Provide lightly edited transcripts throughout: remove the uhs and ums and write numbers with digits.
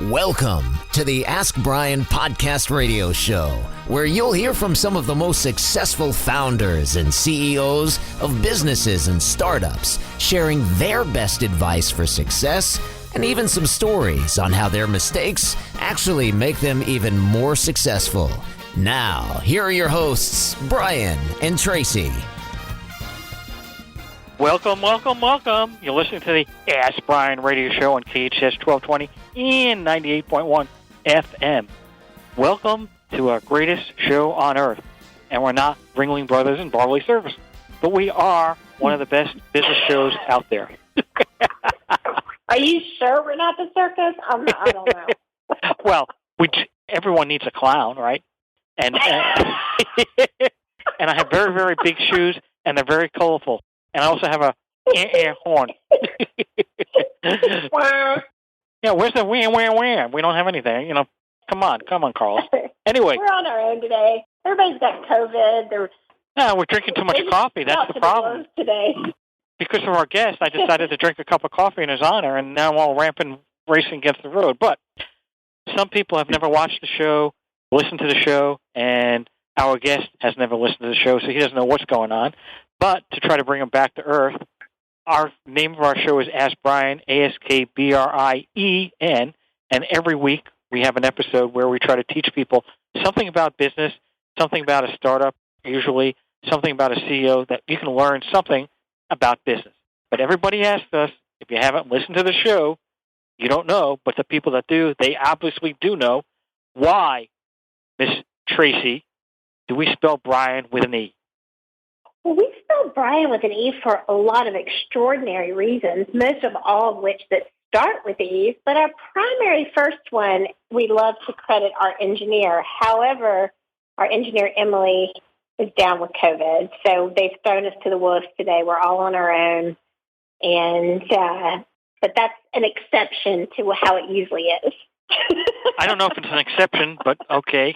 Welcome to the Ask Brien podcast radio show, where you'll hear from some of the most successful founders and CEOs of businesses and startups, sharing their best advice for success and even some stories on how their mistakes actually make them even more successful. Now, here are your hosts, Brien and Tracy. Welcome. You're listening to the Ask Brien radio show on KHS 1220 and 98.1 FM. Welcome to our greatest show on earth. And we're not Ringling Brothers and Barley Service, but we are one of the best business shows out there. Are you sure we're not the circus? I don't know. Well, everyone needs a clown, right? And and I have very, very big shoes, and they're very colorful. And I also have a air horn. Yeah, where's the wham? We don't have anything. You know, come on, Carl. Anyway. We're on our own today. Everybody's got COVID. We're drinking too much coffee. That's the problem. Today. Because of our guest, I decided to drink a cup of coffee in his honor, and now I'm all ramping, racing against the road. But some people have never watched the show, listened to the show, and our guest has never listened to the show, so he doesn't know what's going on. But to try to bring him back to earth, our name of our show is Ask Brien, AskBrien, and every week we have an episode where we try to teach people something about business, something about a startup, usually something about a CEO, that you can learn something about business. But everybody asks us, if you haven't listened to the show, you don't know, but the people that do, they obviously do know, why, Miss Tracy, do we spell Brien with an E? Well, we spell Brien with an E for a lot of extraordinary reasons, most of all of which that start with E's. But our primary first one, we love to credit our engineer. However, our engineer, Emily, is down with COVID. So they've thrown us to the wolves today. We're all on our own. But that's an exception to how it usually is. I don't know if it's an exception, but okay.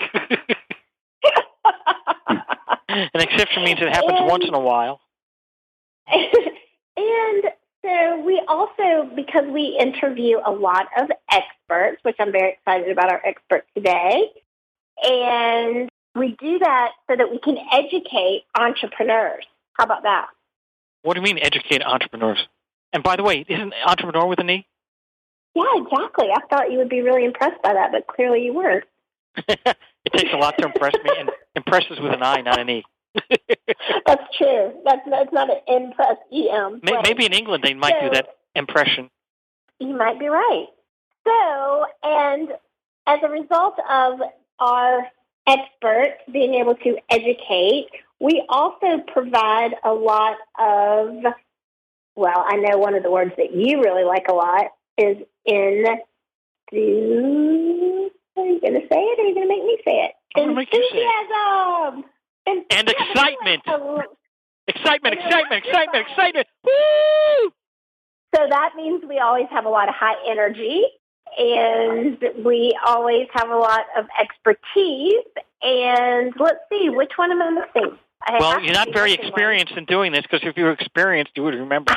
An exception means it happens once in a while. And so we also, because we interview a lot of experts, which I'm very excited about our expert today, and we do that so that we can educate entrepreneurs. How about that? What do you mean educate entrepreneurs? And by the way, isn't entrepreneur with an E? Yeah, exactly. I thought you would be really impressed by that, but clearly you weren't. It takes a lot to impress me, and impresses with an I, not an E. That's true. That's not an impress, E-M. Maybe in England they might do that impression. You might be right. So, and as a result of our experts being able to educate, we also provide a lot of, well, I know one of the words that you really like a lot is are you going to say it, or are you going to make me say it? I'm going to make you say it. Enthusiasm! And excitement! Excitement! Woo! So that means we always have a lot of high energy, and we always have a lot of expertise. And let's see, which one am I missing? Well, you're not very experienced in doing this, because if you were experienced, you would remember.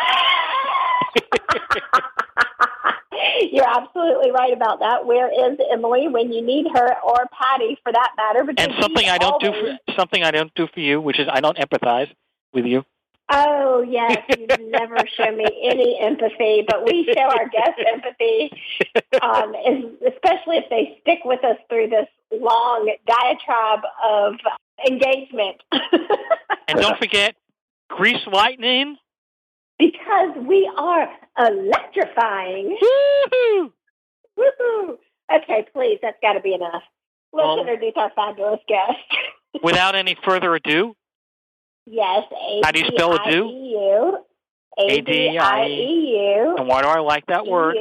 You're absolutely right about that. Where is Emily when you need her, or Patty for that matter? And something I don't do for you, which is I don't empathize with you. Oh yes, you never show me any empathy, but we show our guests empathy, especially if they stick with us through this long diatribe of engagement. And don't forget, grease lightning. Because we are electrifying. Woo-hoo! Woo-hoo! Okay, please, that's got to be enough. Let's introduce our fabulous guest. Without any further ado? Yes, how do you spell ado? A-D-I-E-U. And why do I like that word?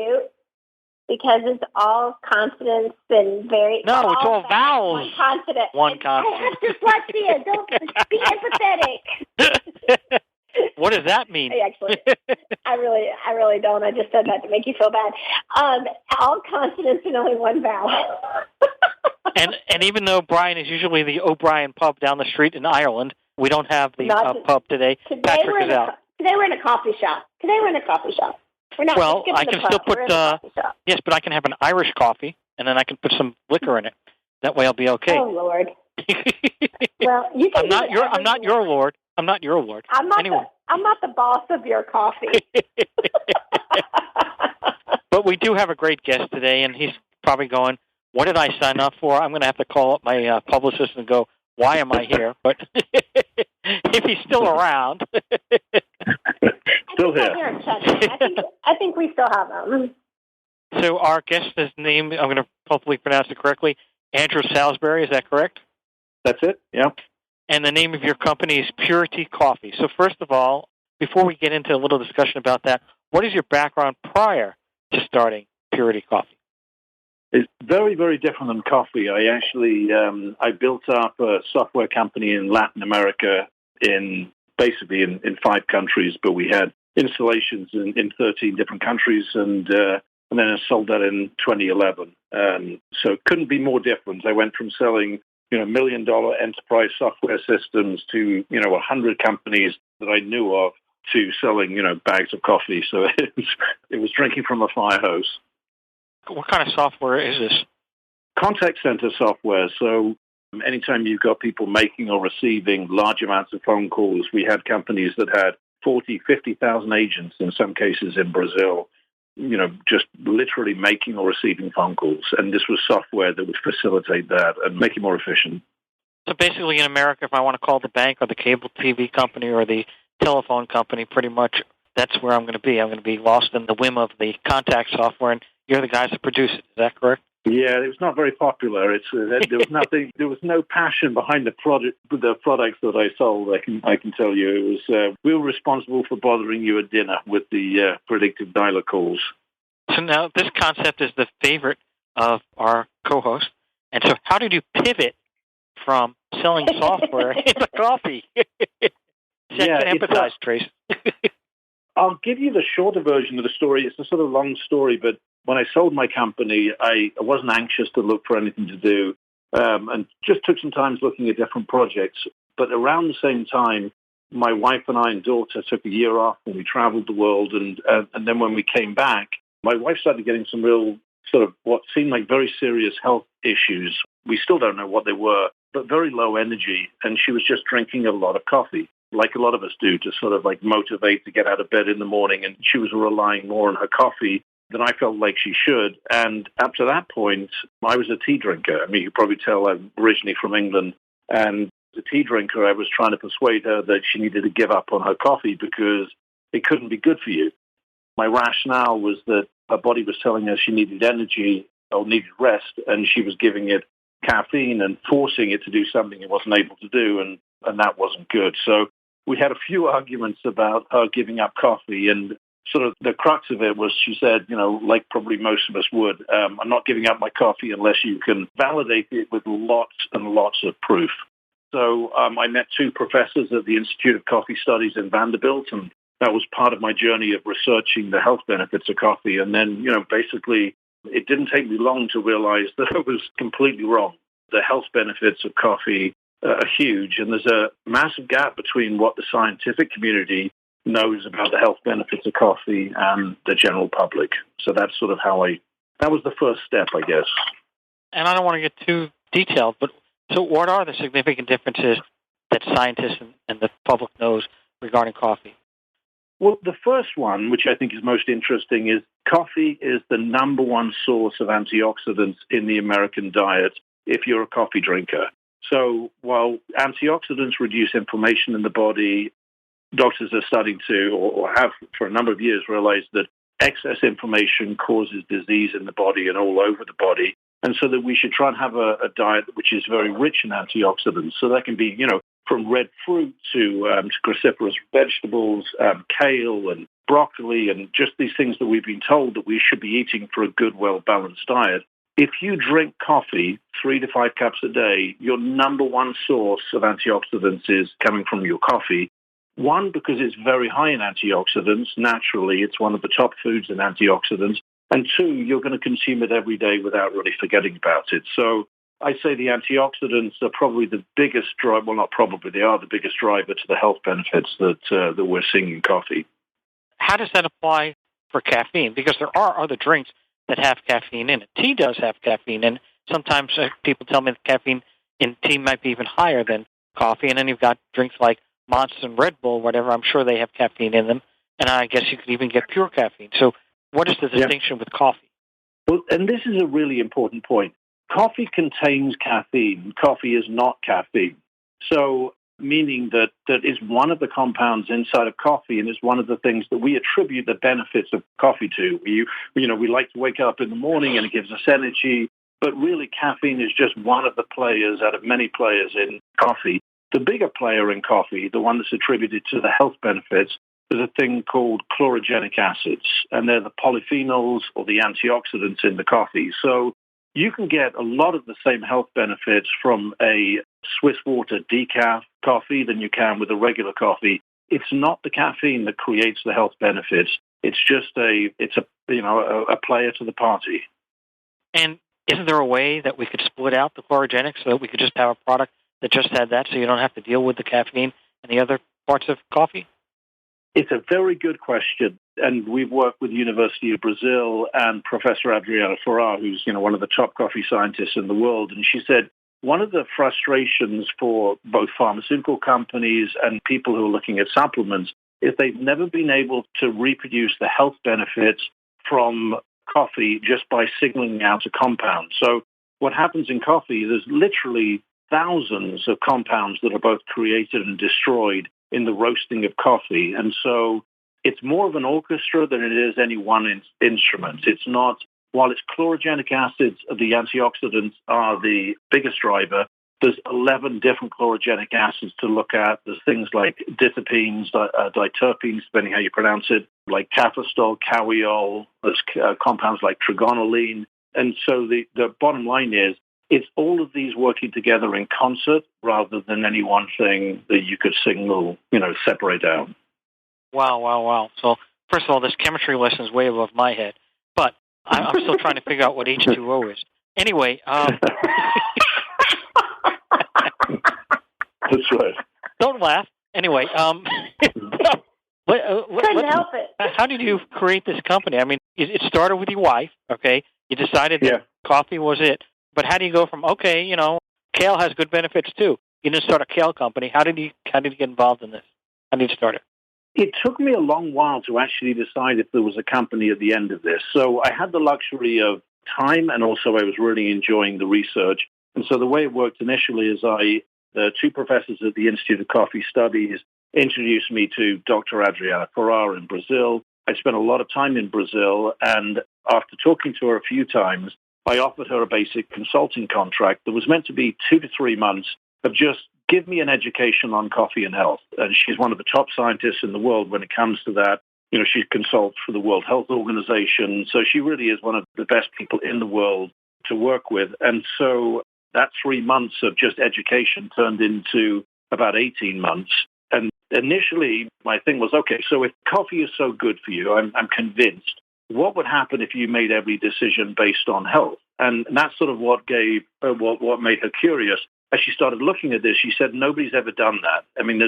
Because it's all consonants and very... No, it's all vowels. One consonant. One consonant. I have dyslexia. Don't be empathetic. What does that mean? I really don't. I just said that to make you feel bad. All consonants and only one vowel. and even though Brien is usually the O'Brien pub down the street in Ireland, we don't have the pub today. Patrick is out. Today we're in a coffee shop. We're not Well, just I skipping can the still pub. put, We're in the coffee shop. yes, but I can have an Irish coffee, and then I can put some liquor in it. That way I'll be okay. Oh, Lord. Well, you can I'm not your Lord. I'm not your lord. I'm not Anyway. I'm not the boss of your coffee. But we do have a great guest today, and he's probably going, what did I sign up for? I'm going to have to call up my publicist and go, why am I here? But if he's still around. Still here. I think we still have him. So our guest's name, I'm going to hopefully pronounce it correctly, Andrew Salisbury, is that correct? That's it, yeah. And the name of your company is Purity Coffee. So first of all, before we get into a little discussion about that, what is your background prior to starting Purity Coffee? It's very, very different than coffee. I actually, I built up a software company in Latin America in 5 countries, but we had installations in 13 different countries, and then I sold that in 2011. So it couldn't be more different. I went from selling, $1 million enterprise software systems to, 100 companies that I knew of to selling, bags of coffee. So it was drinking from a fire hose. What kind of software is this? Contact center software. So anytime you've got people making or receiving large amounts of phone calls, we had companies that had 40, 50,000 agents in some cases in Brazil, just literally making or receiving phone calls. And this was software that would facilitate that and make it more efficient. So basically in America, if I want to call the bank or the cable TV company or the telephone company, pretty much that's where I'm going to be. I'm going to be lost in the whim of the contact software, and you're the guys that produce it. Is that correct? Yeah, it was not very popular. There was nothing. There was no passion behind the products that I sold. I can tell you, it was we were responsible for bothering you at dinner with the predictive dialer calls. So now this concept is the favorite of our co-host. And so, how did you pivot from selling software into coffee? I can empathize, Trace. I'll give you the shorter version of the story. It's a sort of long story, but when I sold my company, I wasn't anxious to look for anything to do, and just took some time looking at different projects. But around the same time, my wife and I and daughter took a year off, and we traveled the world. And then when we came back, my wife started getting some real sort of what seemed like very serious health issues. We still don't know what they were, but very low energy. And she was just drinking a lot of coffee, like a lot of us do, to sort of like motivate to get out of bed in the morning. And she was relying more on her coffee than I felt like she should. And up to that point, I was a tea drinker. I mean, you can probably tell I'm originally from England. And as a tea drinker, I was trying to persuade her that she needed to give up on her coffee because it couldn't be good for you. My rationale was that her body was telling her she needed energy or needed rest, and she was giving it caffeine and forcing it to do something it wasn't able to do, and that wasn't good. So we had a few arguments about her giving up coffee, and sort of the crux of it was she said, like probably most of us would, I'm not giving up my coffee unless you can validate it with lots and lots of proof. So I met 2 professors at the Institute of Coffee Studies in Vanderbilt, and that was part of my journey of researching the health benefits of coffee. And then, basically, it didn't take me long to realize that I was completely wrong. The health benefits of coffee are huge, and there's a massive gap between what the scientific community knows about the health benefits of coffee and the general public. So that's sort of that was the first step, I guess. And I don't want to get too detailed, but so what are the significant differences that scientists and the public knows regarding coffee? Well, the first one, which I think is most interesting, is coffee is the number one source of antioxidants in the American diet if you're a coffee drinker. So while antioxidants reduce inflammation in the body, doctors are starting to, or have for a number of years, realized that excess inflammation causes disease in the body and all over the body. And so that we should try and have a diet which is very rich in antioxidants. So that can be, from red fruit to cruciferous vegetables, kale and broccoli, and just these things that we've been told that we should be eating for a good, well-balanced diet. If you drink coffee 3 to 5 cups a day, your number one source of antioxidants is coming from your coffee. One, because it's very high in antioxidants. Naturally, it's one of the top foods in antioxidants. And 2, you're going to consume it every day without really forgetting about it. So I say the antioxidants are probably the biggest driver. Well, not probably, they are the biggest driver to the health benefits that we're seeing in coffee. How does that apply for caffeine, because there are other drinks that have caffeine in it. Tea does have caffeine in it. Sometimes people tell me that caffeine in tea might be even higher than coffee, and then you've got drinks like Monster and Red Bull, whatever. I'm sure they have caffeine in them, and I guess you could even get pure caffeine. So what is the distinction with coffee? Well, and this is a really important point. Coffee contains caffeine. Coffee is not caffeine. So meaning that is one of the compounds inside of coffee, and is one of the things that we attribute the benefits of coffee to. We like to wake up in the morning and it gives us energy, but really caffeine is just one of the players out of many players in coffee. The bigger player in coffee, the one that's attributed to the health benefits, is a thing called chlorogenic acids, and they're the polyphenols or the antioxidants in the coffee. So you can get a lot of the same health benefits from a Swiss water decaf coffee than you can with a regular coffee. It's not the caffeine that creates the health benefits. It's just a player to the party. And isn't there a way that we could split out the chlorogenics so that we could just have a product that just had that, so you don't have to deal with the caffeine and the other parts of coffee? It's a very good question, and we've worked with the University of Brazil and Professor Adriana Ferrar, who's one of the top coffee scientists in the world, and she said one of the frustrations for both pharmaceutical companies and people who are looking at supplements is they've never been able to reproduce the health benefits from coffee just by signaling out a compound. So what happens in coffee, there's literally thousands of compounds that are both created and destroyed in the roasting of coffee. And so it's more of an orchestra than it is any one instrument. It's not, while it's chlorogenic acids, the antioxidants are the biggest driver, there's 11 different chlorogenic acids to look at. There's things like diterpenes, diterpenes, depending how you pronounce it, like cafestol, caweol. There's compounds like trigonylene. And so the bottom line is, it's all of these working together in concert rather than any one thing that you could separate out. Wow. So, first of all, this chemistry lesson is way above my head, but I'm still trying to figure out what H2O is. Anyway. That's right. Don't laugh. Anyway. Couldn't help it. How did you create this company? I mean, it started with your wife, okay? You decided that coffee was it. But how do you go from, kale has good benefits too? You didn't start a kale company. How did you get involved in this? How did you start it? It took me a long while to actually decide if there was a company at the end of this. So I had the luxury of time, and also I was really enjoying the research. And so the way it worked initially is the two professors at the Institute of Coffee Studies introduced me to Dr. Adriana Ferrar in Brazil. I spent a lot of time in Brazil, and after talking to her a few times, I offered her a basic consulting contract that was meant to be 2 to 3 months of just give me an education on coffee and health. And she's one of the top scientists in the world when it comes to that. She consults for the World Health Organization. So she really is one of the best people in the world to work with. And so that 3 months of just education turned into about 18 months. And initially, my thing was, okay, so if coffee is so good for you, I'm convinced, what would happen if you made every decision based on health? And that's sort of what made her curious. As she started looking at this, she said, nobody's ever done that. I mean,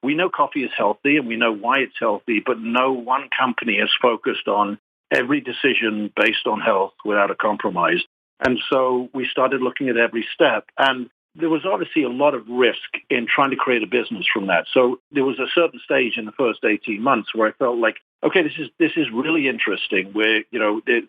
we know coffee is healthy and we know why it's healthy, but no one company has focused on every decision based on health without a compromise. And so we started looking at every step. And there was obviously a lot of risk in trying to create a business from that. So there was a certain stage in the first 18 months where I felt like, okay, this is really interesting, where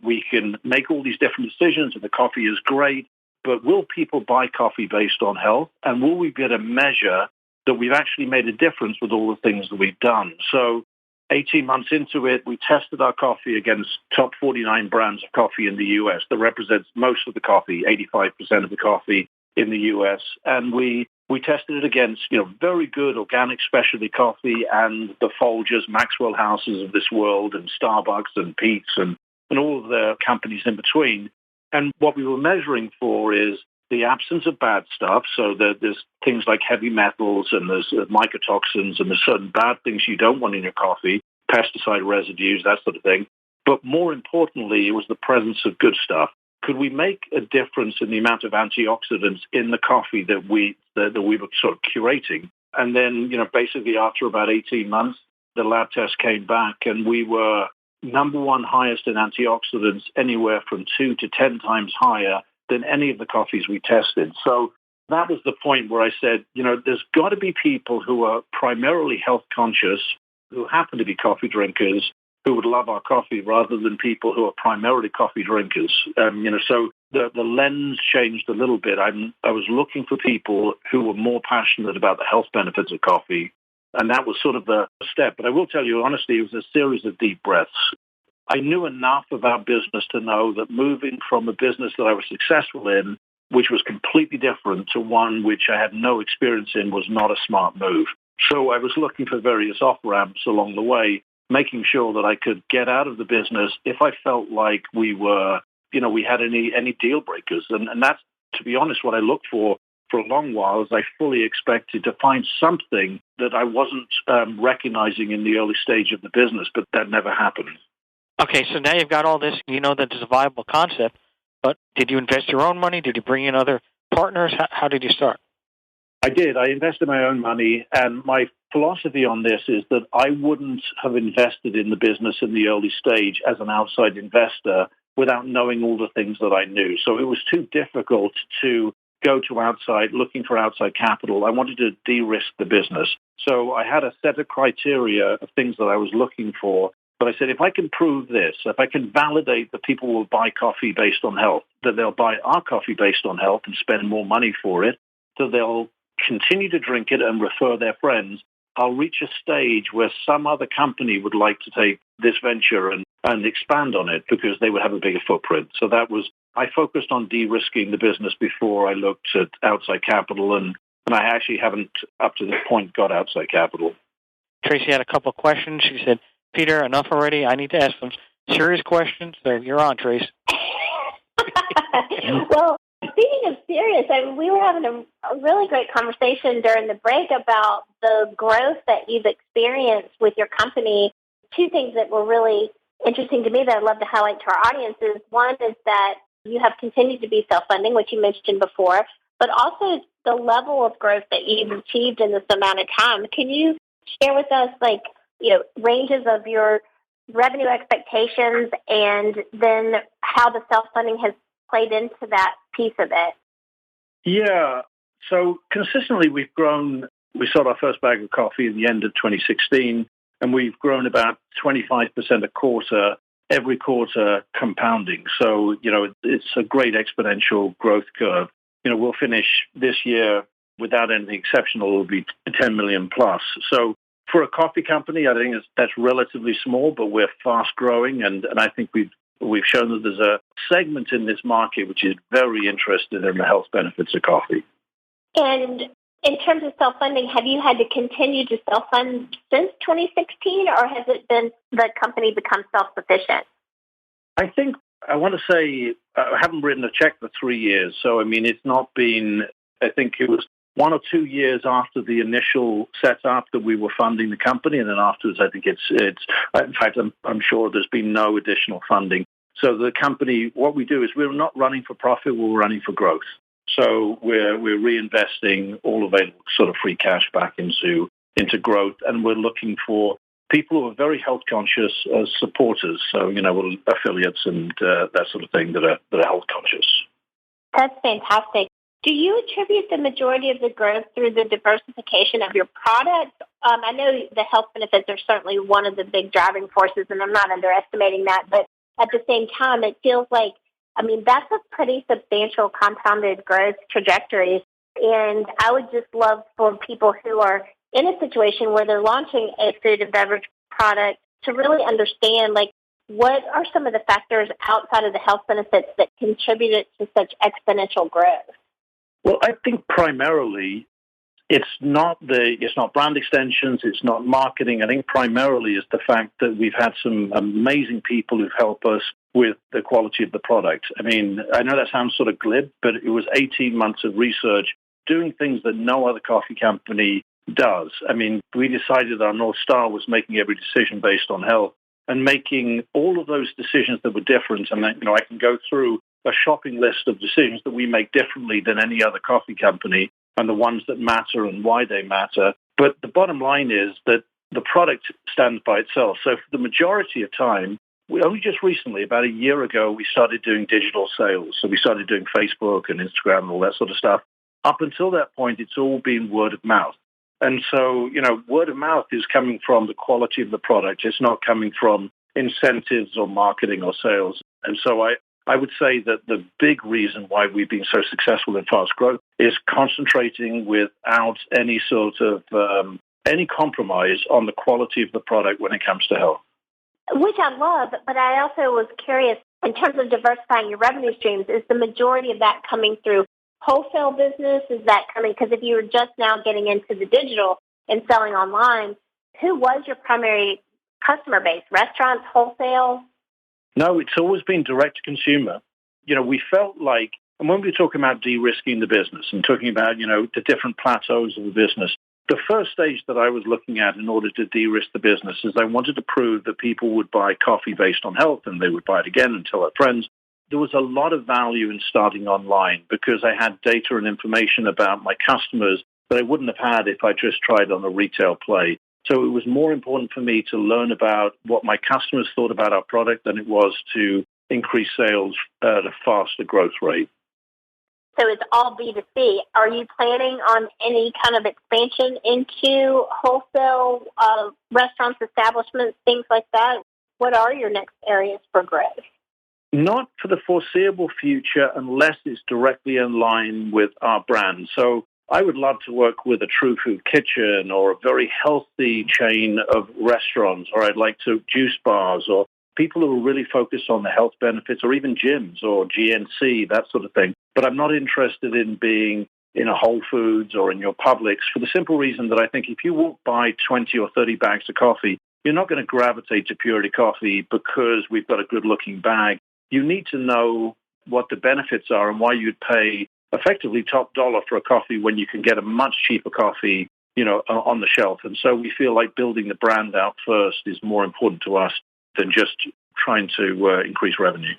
we can make all these different decisions and the coffee is great, but will people buy coffee based on health? And will we be able to measure that we've actually made a difference with all the things that we've done? So 18 months into it, we tested our coffee against top 49 brands of coffee in the U.S. that represents most of the coffee, 85% of the coffee in the U.S. And we tested it against, very good organic specialty coffee and the Folgers, Maxwell Houses of this world, and Starbucks and Peet's and all of the companies in between. And what we were measuring for is the absence of bad stuff. So there's things like heavy metals and there's mycotoxins and there's certain bad things you don't want in your coffee, pesticide residues, that sort of thing. But more importantly, it was the presence of good stuff. Could we make a difference in the amount of antioxidants in the coffee that we were sort of curating? And then, basically after about 18 months, the lab test came back and we were number one highest in antioxidants, anywhere from 2 to 10 times higher than any of the coffees we tested. So that was the point where I said, there's got to be people who are primarily health conscious, who happen to be coffee drinkers, who would love our coffee rather than people who are primarily coffee drinkers. So the lens changed a little bit. I was looking for people who were more passionate about the health benefits of coffee, and that was sort of the step. But I will tell you, honestly, it was a series of deep breaths. I knew enough about business to know that moving from a business that I was successful in, which was completely different, to one which I had no experience in, was not a smart move. So I was looking for various off-ramps along the way, making sure that I could get out of the business if I felt like we had any deal breakers. And that's, to be honest, what I looked for a long while, is I fully expected to find something that I wasn't recognizing in the early stage of the business, but that never happened. Okay, so now you've got all this, you know that it's a viable concept, but did you invest your own money? Did you bring in other partners? How did you start? I did. I invested my own money, and my philosophy on this is that I wouldn't have invested in the business in the early stage as an outside investor without knowing all the things that I knew. So it was too difficult to go to outside, looking for outside capital. I wanted to de-risk the business. So I had a set of criteria of things that I was looking for. But I said, if I can prove this, if I can validate that people will buy coffee based on health, that they'll buy our coffee based on health and spend more money for it, that they'll continue to drink it and refer their friends, I'll reach a stage where some other company would like to take this venture and expand on it because they would have a bigger footprint. So I focused on de-risking the business before I looked at outside capital, and I actually haven't, up to this point, got outside capital. Tracy had a couple of questions. She said, Peter, enough already. I need to ask some serious questions. So you're on, Trace. Well, speaking of serious, we were having a really great conversation during the break about the growth that you've experienced with your company. Two things that were really interesting to me that I'd love to highlight to our audience is, one is that you have continued to be self-funding, which you mentioned before, but also the level of growth that you've achieved in this amount of time. Can you share with us, ranges of your revenue expectations and then how the self-funding has played into that piece of it? Yeah. So consistently we've grown. We sold our first bag of coffee at the end of 2016, and we've grown about 25% a quarter, every quarter compounding. So, it's a great exponential growth curve. We'll finish this year without anything exceptional. It'll be 10 million plus. So for a coffee company, I think that's relatively small, but we're fast growing. And I think we've shown that there's a segment in this market which is very interested in the health benefits of coffee. And in terms of self-funding, have you had to continue to self-fund since 2016, or has it been the company become self-sufficient? I think I want to say I haven't written a check for 3 years. So, it's not been, I think it was 1 or 2 years after the initial setup that we were funding the company. And then afterwards, I think it's in fact, I'm sure there's been no additional funding. So the company, what we do is we're not running for profit, we're running for growth. So we're reinvesting all available sort of free cash back into growth. And we're looking for people who are very health conscious as supporters. So, affiliates and that sort of thing that are health conscious. That's fantastic. Do you attribute the majority of the growth through the diversification of your products? I know the health benefits are certainly one of the big driving forces, and I'm not underestimating that. But at the same time, it feels like, that's a pretty substantial compounded growth trajectory. And I would just love for people who are in a situation where they're launching a food and beverage product to really understand, what are some of the factors outside of the health benefits that contributed to such exponential growth? Well, I think primarily it's not brand extensions, it's not marketing. I think primarily is the fact that we've had some amazing people who've helped us with the quality of the product. I know that sounds sort of glib, but it was 18 months of research doing things that no other coffee company does. We decided our North Star was making every decision based on health and making all of those decisions that were different. And I can go through a shopping list of decisions that we make differently than any other coffee company and the ones that matter and why they matter. But the bottom line is that the product stands by itself. So for the majority of time, we only just recently, about a year ago, we started doing digital sales. So we started doing Facebook and Instagram and all that sort of stuff. Up until that point, it's all been word of mouth. And so, word of mouth is coming from the quality of the product. It's not coming from incentives or marketing or sales. And so I would say that the big reason why we've been so successful in fast growth is concentrating without any sort of any compromise on the quality of the product when it comes to health. Which I love, but I also was curious, in terms of diversifying your revenue streams, is the majority of that coming through wholesale business? Is that coming, because if you were just now getting into the digital and selling online, who was your primary customer base? Restaurants, wholesale? No, it's always been direct to consumer. We felt like, and when we were talking about de-risking the business and talking about, the different plateaus of the business, the first stage that I was looking at in order to de-risk the business is I wanted to prove that people would buy coffee based on health and they would buy it again and tell their friends. There was a lot of value in starting online because I had data and information about my customers that I wouldn't have had if I just tried on a retail play. So it was more important for me to learn about what my customers thought about our product than it was to increase sales at a faster growth rate. So it's all B2C. Are you planning on any kind of expansion into wholesale restaurants, establishments, things like that? What are your next areas for growth? Not for the foreseeable future unless it's directly in line with our brand. So I would love to work with a True Food Kitchen or a very healthy chain of restaurants, or I'd like to juice bars or people who are really focused on the health benefits, or even gyms or GNC, that sort of thing. But I'm not interested in being in a Whole Foods or in your Publix for the simple reason that I think if you walk by 20 or 30 bags of coffee, you're not going to gravitate to Purity Coffee because we've got a good-looking bag. You need to know what the benefits are and why you'd pay effectively top dollar for a coffee when you can get a much cheaper coffee, on the shelf. And so we feel like building the brand out first is more important to us than just trying to increase revenue.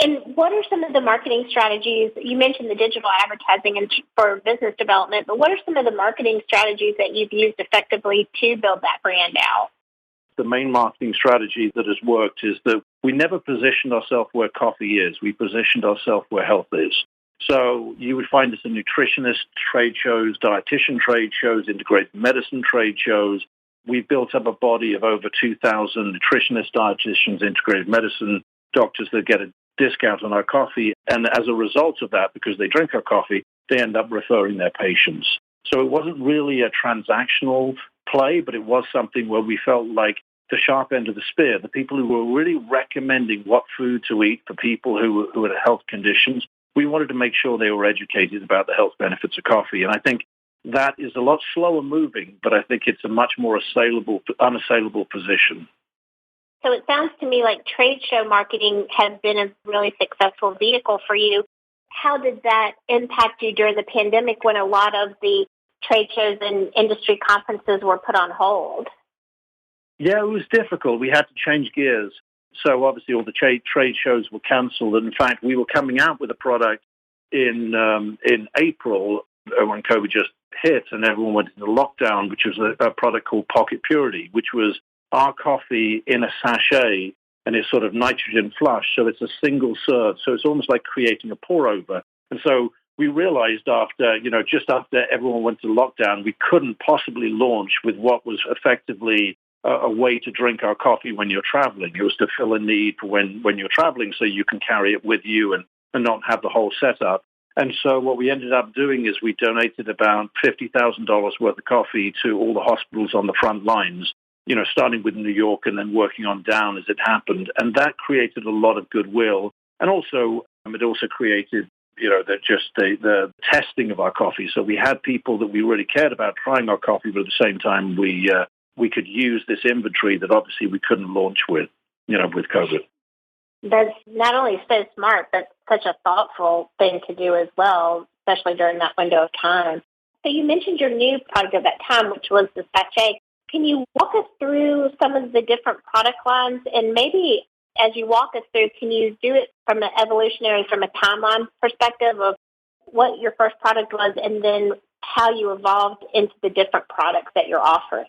And what are some of the marketing strategies? You mentioned the digital advertising and for business development, but what are some of the marketing strategies that you've used effectively to build that brand out? The main marketing strategy that has worked is that we never positioned ourselves where coffee is. We positioned ourselves where health is. So you would find us in nutritionist trade shows, dietitian trade shows, integrated medicine trade shows. We've built up a body of over 2,000 nutritionists, dietitians, integrated medicine doctors that get a discount on our coffee. And as a result of that, because they drink our coffee, they end up referring their patients. So it wasn't really a transactional play, but it was something where we felt like the sharp end of the spear, the people who were really recommending what food to eat for people who had health conditions. We wanted to make sure they were educated about the health benefits of coffee. And I think that is a lot slower moving, but I think it's a much more unassailable position. So it sounds to me like trade show marketing has been a really successful vehicle for you. How did that impact you during the pandemic when a lot of the trade shows and industry conferences were put on hold? Yeah, it was difficult. We had to change gears. So obviously all the trade shows were canceled. And in fact, we were coming out with a product in April when COVID just hit and everyone went into lockdown, which was a product called Pocket Purity, which was our coffee in a sachet, and it's sort of nitrogen flush. So it's a single serve. So it's almost like creating a pour over. And so we realized just after everyone went to lockdown, we couldn't possibly launch with what was effectively a way to drink our coffee when you're traveling. It was to fill a need for when you're traveling so you can carry it with you and not have the whole setup. And so what we ended up doing is we donated about $50,000 worth of coffee to all the hospitals on the front lines, starting with New York and then working on down as it happened. And that created a lot of goodwill. And also, it also created, the testing of our coffee. So we had people that we really cared about trying our coffee, but at the same time, we could use this inventory that obviously we couldn't launch with COVID. That's not only so smart, but such a thoughtful thing to do as well, especially during that window of time. So you mentioned your new product at that time, which was the sachet. Can you walk us through some of the different product lines? And maybe as you walk us through, can you do it from a timeline perspective of what your first product was and then how you evolved into the different products that you're offering?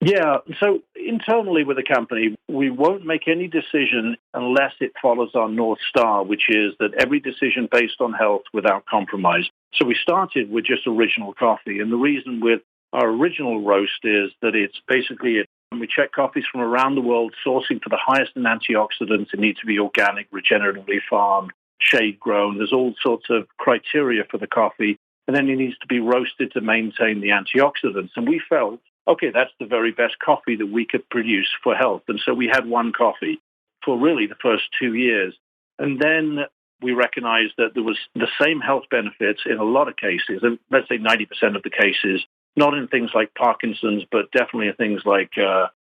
Yeah, so internally with the company, we won't make any decision unless it follows our North Star, which is that every decision based on health without compromise. So we started with just original coffee, and the reason with our original roast is that it's basically when we check coffees from around the world, sourcing for the highest in antioxidants. It needs to be organic, regeneratively farmed, shade grown. There's all sorts of criteria for the coffee, and then it needs to be roasted to maintain the antioxidants. And we felt, okay, that's the very best coffee that we could produce for health. And so we had one coffee for really the first 2 years. And then we recognized that there was the same health benefits in a lot of cases, and let's say 90% of the cases, not in things like Parkinson's, but definitely in things like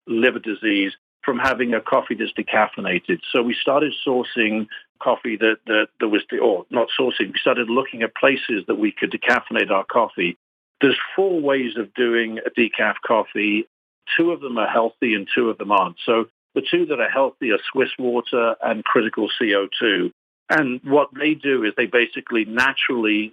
liver disease, from having a coffee that's decaffeinated. So we started sourcing coffee that was, or not sourcing, we started looking at places that we could decaffeinate our coffee. There's 4 ways of doing a decaf coffee. 2 of them are healthy and 2 of them aren't. So the 2 that are healthy are Swiss water and critical CO2. And what they do is they basically naturally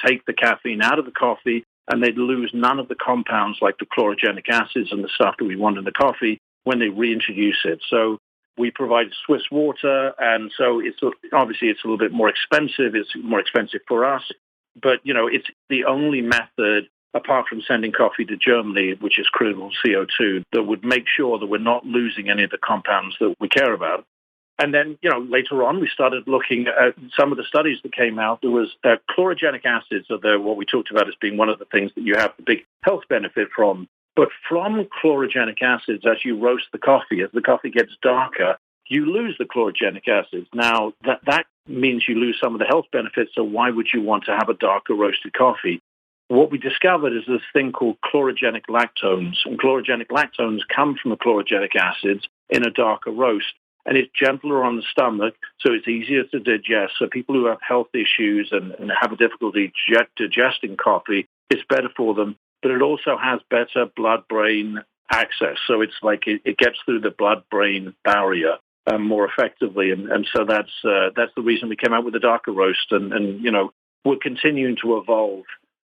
take the caffeine out of the coffee, and they lose none of the compounds like the chlorogenic acids and the stuff that we want in the coffee when they reintroduce it. So we provide Swiss water, and so it's obviously it's a little bit more expensive. It's more expensive for us. But, it's the only method, apart from sending coffee to Germany, which is critical CO2, that would make sure that we're not losing any of the compounds that we care about. And then, later on, we started looking at some of the studies that came out. There was chlorogenic acids, are what we talked about as being one of the things that you have the big health benefit from. But from chlorogenic acids, as you roast the coffee, as the coffee gets darker, you lose the chlorogenic acids. Now, that means you lose some of the health benefits, so why would you want to have a darker roasted coffee? What we discovered is this thing called chlorogenic lactones, and chlorogenic lactones come from the chlorogenic acids in a darker roast, and it's gentler on the stomach, so it's easier to digest. So people who have health issues and have a difficulty digesting coffee, it's better for them, but it also has better blood-brain access. So it's like it gets through the blood-brain barrier more effectively, and so that's the reason we came out with the darker roast, and we're continuing to evolve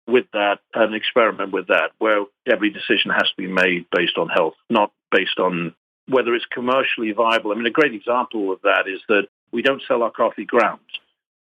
with that and experiment with that, where every decision has to be made based on health, not based on whether it's commercially viable. I mean, a great example of that is that we don't sell our coffee ground.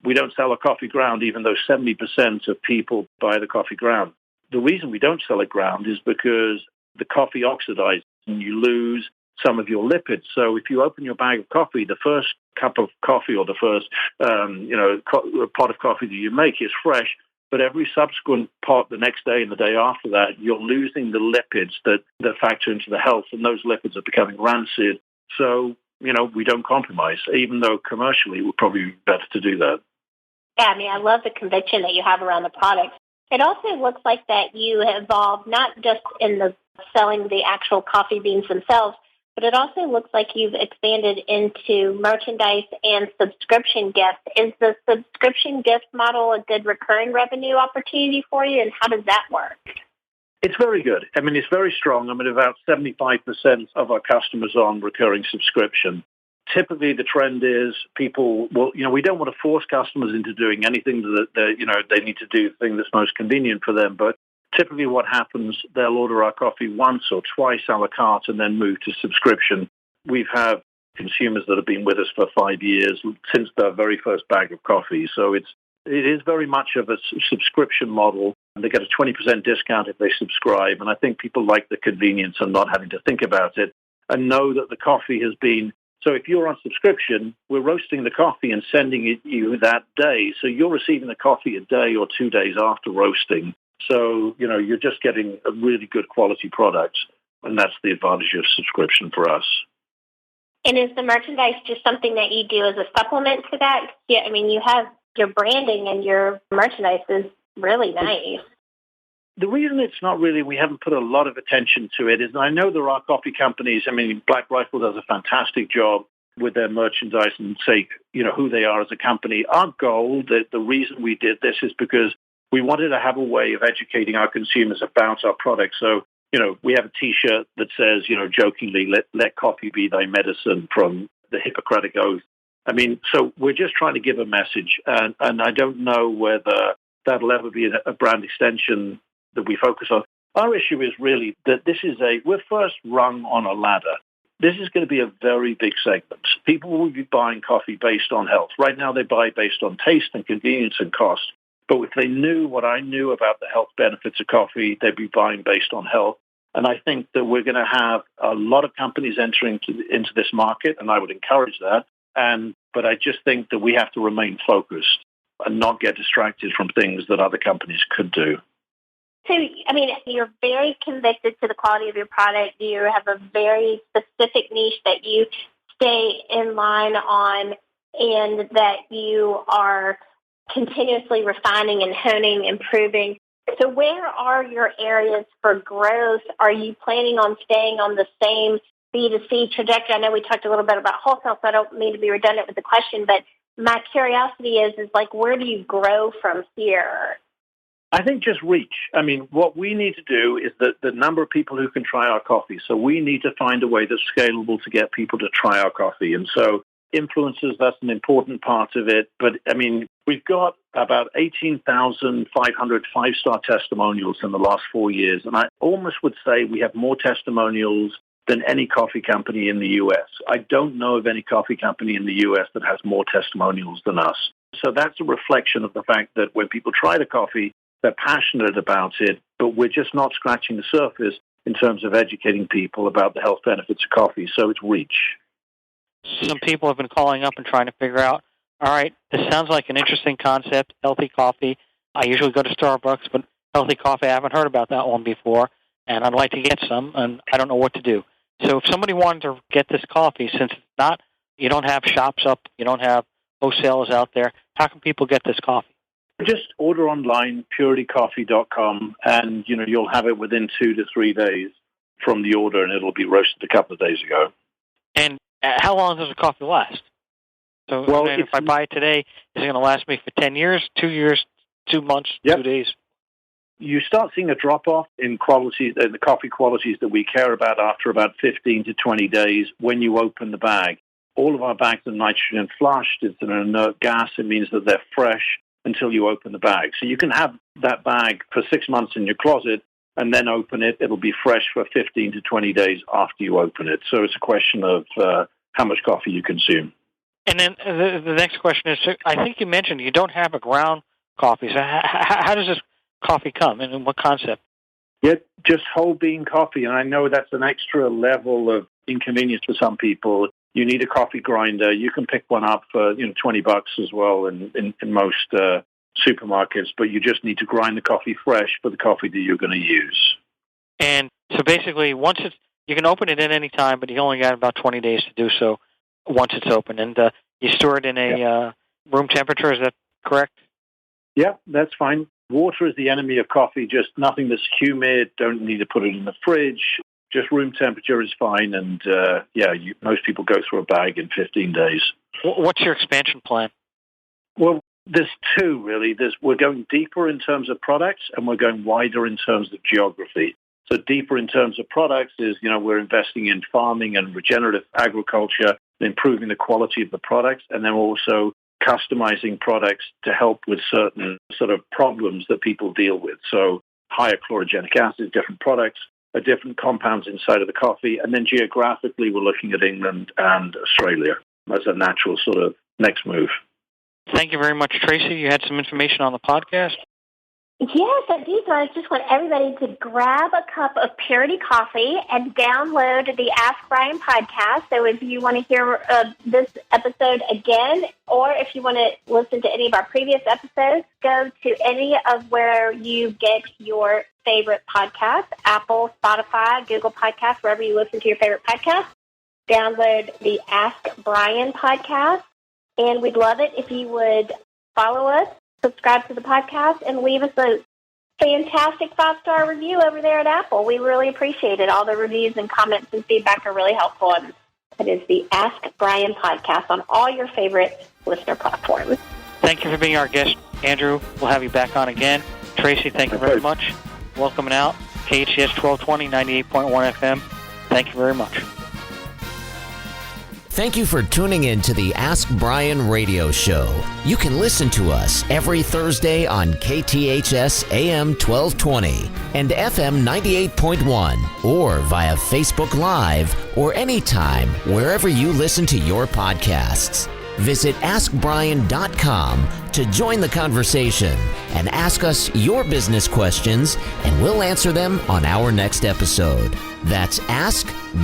We don't sell our coffee ground, even though 70% of people buy the coffee ground. The reason we don't sell it ground is because the coffee oxidizes and you lose some of your lipids. So if you open your bag of coffee, the first cup of coffee or the first pot of coffee that you make is fresh, but every subsequent pot the next day and the day after that, you're losing the lipids that factor into the health, and those lipids are becoming rancid. So, we don't compromise, even though commercially it would probably be better to do that. Yeah, I love the conviction that you have around the products. It also looks like that you have evolved not just in the selling the actual coffee beans themselves, but it also looks like you've expanded into merchandise and subscription gifts. Is the subscription gift model a good recurring revenue opportunity for you, and how does that work? It's very good. It's very strong. About 75% of our customers are on recurring subscription. Typically, the trend is people, we don't want to force customers into doing anything that they need to do the thing that's most convenient for them, but typically what happens, they'll order our coffee once or twice a la carte and then move to subscription. We've had consumers that have been with us for 5 years since their very first bag of coffee. So it is very much of a subscription model. And they get a 20% discount if they subscribe. And I think people like the convenience and not having to think about it and know that the coffee has been. So if you're on subscription, we're roasting the coffee and sending it you that day. So you're receiving the coffee a day or 2 days after roasting. So, you're just getting a really good quality product, and that's the advantage of subscription for us. And is the merchandise just something that you do as a supplement to that? Yeah, you have your branding and your merchandise is really nice. The reason it's not really, we haven't put a lot of attention to it is, I know there are coffee companies, Black Rifle does a fantastic job with their merchandise and say, who they are as a company. Our goal, the reason we did this is because we wanted to have a way of educating our consumers about our products. So, we have a T-shirt that says, jokingly, let coffee be thy medicine from the Hippocratic Oath. So we're just trying to give a message. And I don't know whether that'll ever be a brand extension that we focus on. Our issue is really that we're first rung on a ladder. This is going to be a very big segment. People will be buying coffee based on health. Right now they buy based on taste and convenience and cost. But if they knew what I knew about the health benefits of coffee, they'd be buying based on health. And I think that we're going to have a lot of companies entering into this market, and I would encourage that. But I just think that we have to remain focused and not get distracted from things that other companies could do. So, I mean, you're very convicted to the quality of your product. You have a very specific niche that you stay in line on, and that you are continuously refining and honing, improving. So where are your areas for growth? Are you planning on staying on the same B2C trajectory? I know we talked a little bit about wholesale, so I don't mean to be redundant with the question, but my curiosity is like, where do you grow from here? I think just reach. I mean, what we need to do is the number of people who can try our coffee. So we need to find a way that's scalable to get people to try our coffee. And so influencers, that's an important part of it. But, I mean, we've got about 18,500 five-star testimonials in the last 4 years. And I almost would say we have more testimonials than any coffee company in the U.S. I don't know of any coffee company in the U.S. that has more testimonials than us. So that's a reflection of the fact that when people try the coffee, they're passionate about it, but we're just not scratching the surface in terms of educating people about the health benefits of coffee. So it's reach. Some people have been calling up and trying to figure out, all right, this sounds like an interesting concept, healthy coffee. I usually go to Starbucks, but healthy coffee, I haven't heard about that one before, and I'd like to get some, and I don't know what to do. So if somebody wanted to get this coffee, since it's not, you don't have shops up, you don't have wholesalers out there, how can people get this coffee? Just order online, puritycoffee.com, and you'll have it within 2 to 3 days from the order, and it'll be roasted a couple of days ago. And how long does the coffee last? So if I buy it today, is it going to last me for 10 years, 2 years, 2 months, 2 days? You start seeing a drop-off in quality, the coffee qualities that we care about after about 15 to 20 days when you open the bag. All of our bags are nitrogen flushed. It's an inert gas. It means that they're fresh until you open the bag. So you can have that bag for 6 months in your closet and then open it. It'll be fresh for 15 to 20 days after you open it. So it's a question of how much coffee you consume. And then the next question is, I think you mentioned you don't have a ground coffee. So how does this coffee come, and in what concept? Yeah, just whole bean coffee. And I know that's an extra level of inconvenience for some people. You need a coffee grinder. You can pick one up for $20 as well in most supermarkets, but you just need to grind the coffee fresh for the coffee that you're going to use. And so basically, you can open it at any time, but you only got about 20 days to do so once it's open. And you store it in a room temperature, is that correct? Yeah, that's fine. Water is the enemy of coffee, just nothing that's humid. Don't need to put it in the fridge. Just room temperature is fine, and most people go through a bag in 15 days. What's your expansion plan? Well, there's two, really. We're going deeper in terms of products, and we're going wider in terms of geography. So deeper in terms of products is, we're investing in farming and regenerative agriculture, improving the quality of the products, and then also customizing products to help with certain sort of problems that people deal with. So higher chlorogenic acid, different products, different compounds inside of the coffee. And then geographically, we're looking at England and Australia as a natural sort of next move. Thank you very much, Tracy. You had some information on the podcast? Yes, I do. So I just want everybody to grab a cup of Purity Coffee and download the Ask Brien podcast. So if you want to hear this episode again, or if you want to listen to any of our previous episodes, go to any of where you get your favorite podcasts, Apple, Spotify, Google Podcasts, wherever you listen to your favorite podcast. Download the Ask Brien podcast. And we'd love it if you would follow us, subscribe to the podcast, and leave us a fantastic 5-star review over there at Apple. We really appreciate it. All the reviews and comments and feedback are really helpful. And it is the Ask Brien podcast on all your favorite listener platforms. Thank you for being our guest, Andrew. We'll have you back on again. Tracy, thank you very much. Welcome out. KHCS 1220, 98.1 FM. Thank you very much. Thank you for tuning in to the Ask Brien radio show. You can listen to us every Thursday on KTHS AM 1220 and FM 98.1 or via Facebook Live or anytime wherever you listen to your podcasts. Visit AskBrien.com to join the conversation and ask us your business questions, and we'll answer them on our next episode. That's AskBrien.com.